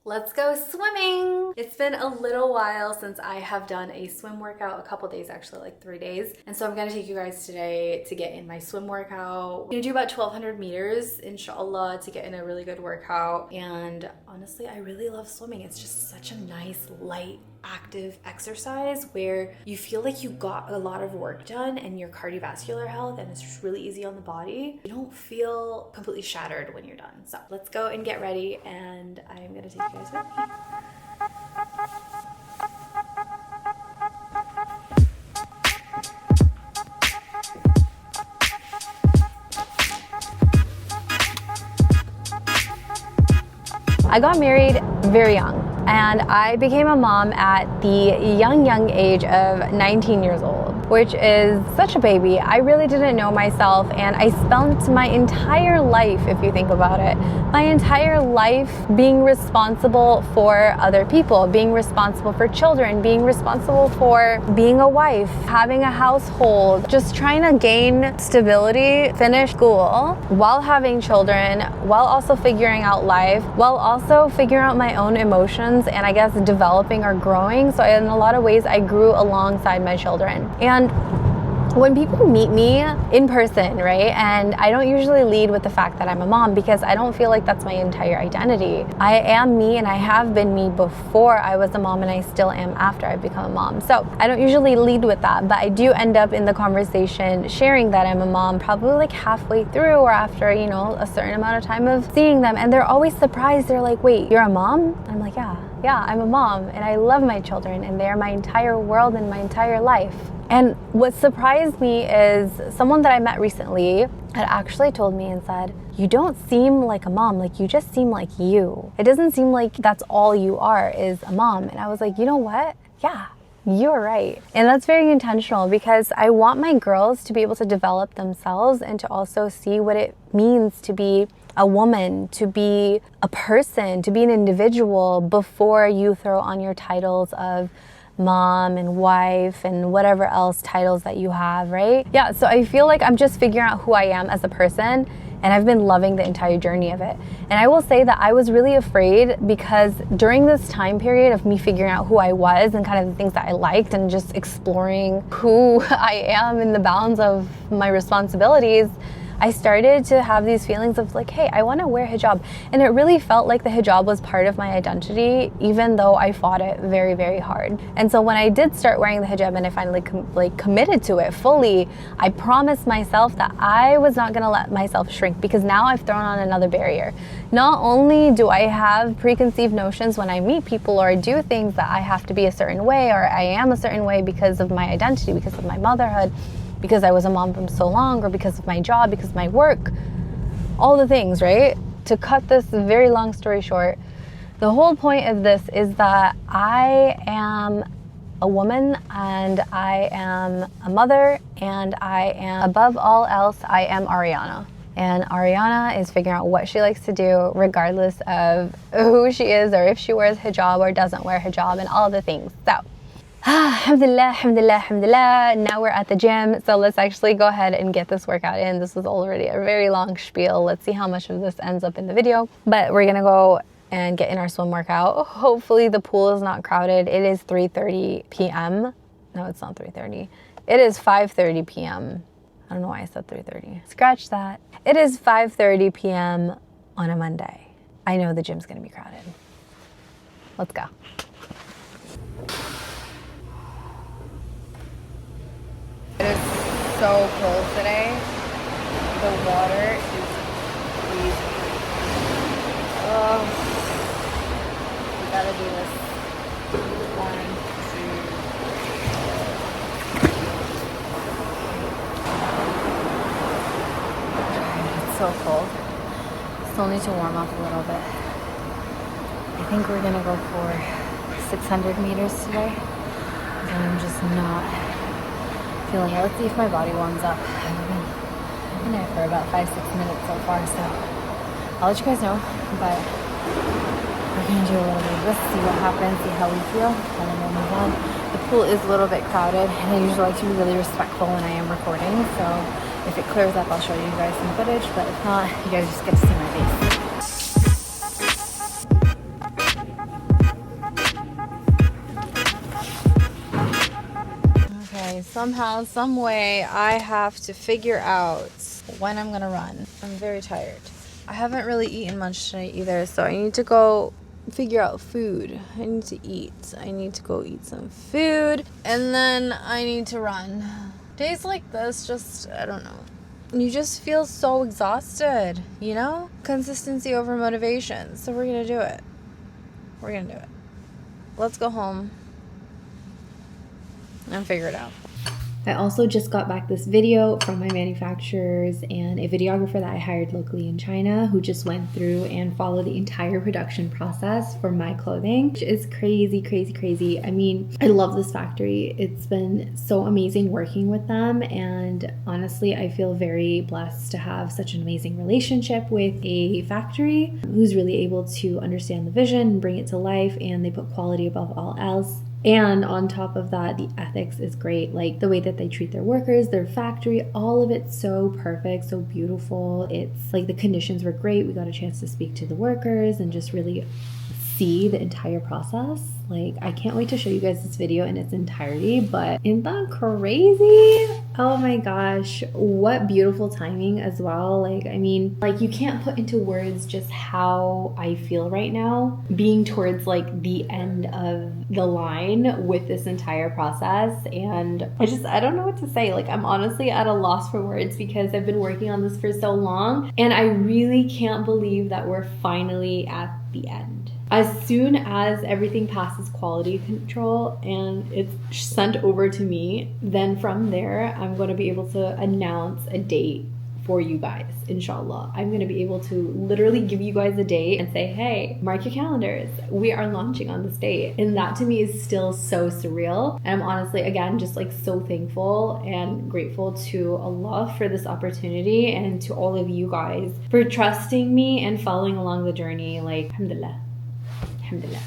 Let's go swimming. It's been a little while since I have done a swim workout, a couple days actually, like 3 days. And so I'm gonna take you guys today to get in my swim workout. I'm gonna do about 1,200 meters, inshallah, to get in a really good workout. And honestly, I really love swimming. It's just such a nice, light, active exercise where you feel like you got a lot of work done and your cardiovascular health, and it's just really easy on the body. You don't feel completely shattered when you're done. So let's go and get ready, and I'm gonna take you guys with me. I got married very young, and I became a mom at the young age of 19 years old, which is such a baby. I really didn't know myself, and I spent my entire life, if you think about it, my entire life being responsible for other people, being responsible for children, being responsible for being a wife, having a household, just trying to gain stability, finish school while having children, while also figuring out life, while also figuring out my own emotions, and I guess developing or growing. So in a lot of ways, I grew alongside my children. And when people meet me in person, right, and I don't usually lead with the fact that I'm a mom because I don't feel like that's my entire identity. I am me, and I have been me before I was a mom, and I still am after I've become a mom. So I don't usually lead with that, but I do end up in the conversation sharing that I'm a mom probably like halfway through or after, you know, a certain amount of time of seeing them. And they're always surprised. They're like, wait, you're a mom? I'm like, yeah, I'm a mom, and I love my children, and they're my entire world and my entire life. And what surprised me is someone that I met recently had actually told me and said, you don't seem like a mom, like you just seem like you. It doesn't seem like that's all you are is a mom. And I was like, you know what? Yeah, you're right. And that's very intentional because I want my girls to be able to develop themselves and to also see what it means to be a woman, to be a person, to be an individual before you throw on your titles of mom and wife and whatever else titles that you have, right? Yeah, so I feel like I'm just figuring out who I am as a person, and I've been loving the entire journey of it. And I will say that I was really afraid because during this time period of me figuring out who I was and kind of the things that I liked and just exploring who I am in the bounds of my responsibilities, I started to have these feelings of like, hey, I want to wear hijab. And it really felt like the hijab was part of my identity, even though I fought it very, very hard. And so when I did start wearing the hijab and I finally committed to it fully, I promised myself that I was not going to let myself shrink, because now I've thrown on another barrier. Not only do I have preconceived notions when I meet people or do things that I have to be a certain way or I am a certain way because of my identity, because of my motherhood, because I was a mom for so long, or because of my job, because of my work, all the things, right? To cut this very long story short, the whole point of this is that I am a woman, and I am a mother, and I am, above all else, I am Ariana. And Ariana is figuring out what she likes to do regardless of who she is or if she wears hijab or doesn't wear hijab and all the things. So alhamdulillah, alhamdulillah, alhamdulillah. Now we're at the gym, so let's actually go ahead and get this workout in. This was already a very long spiel. Let's see how much of this ends up in the video, but we're gonna go and get in our swim workout. Hopefully the pool is not crowded. It is 3:30 p.m. No, it's not 3:30. It is 5:30 p.m. I don't know why I said 3:30. Scratch that. It is 5:30 p.m. on a Monday. I know the gym's gonna be crowded. Let's go. It is so cold today. The water is freezing. Oh, we gotta do this. 1, 2. It's so cold. Still need to warm up a little bit. I think we're gonna go for 600 meters today. I'm just not feeling it. Let's see if my body warms up. I've been in there for about 5-6 minutes so far, so I'll let you guys know, but we're gonna do a little bit of this, see what happens, see how we feel, and then we'll move on. The pool is a little bit crowded, and I usually like to be really respectful when I am recording, so if it clears up, I'll show you guys some footage, but if not, you guys just get to see my face. Somehow, some way, I have to figure out when I'm gonna run. I'm very tired. I haven't really eaten much tonight either, so I need to go figure out food. I need to eat. I need to go eat some food, and then I need to run. Days like this, just, I don't know. You just feel so exhausted, you know? Consistency over motivation. So we're gonna do it. We're gonna do it. Let's go home and figure it out. I also just got back this video from my manufacturers and a videographer that I hired locally in China who just went through and followed the entire production process for my clothing, which is crazy, crazy, crazy. I mean, I love this factory. It's been so amazing working with them, and honestly, I feel very blessed to have such an amazing relationship with a factory who's really able to understand the vision and bring it to life, and they put quality above all else. And on top of that, the ethics is great. Like the way that they treat their workers, their factory, all of it's so perfect, so beautiful. It's like the conditions were great. We got a chance to speak to the workers and just really see the entire process. Like, I can't wait to show you guys this video in its entirety, but isn't that crazy? Oh my gosh, what beautiful timing as well. Like, I mean, like, you can't put into words just how I feel right now, being towards like the end of the line with this entire process. And I don't know what to say. Like, I'm honestly at a loss for words because I've been working on this for so long, and I really can't believe that we're finally at the end. As soon as everything passes quality control and it's sent over to me, then from there, I'm going to be able to announce a date for you guys, inshallah. I'm going to be able to literally give you guys a date and say, hey, mark your calendars. We are launching on this date. And that to me is still so surreal. And I'm honestly, again, just like so thankful and grateful to Allah for this opportunity, and to all of you guys for trusting me and following along the journey. Like, alhamdulillah. Alhamdulillah.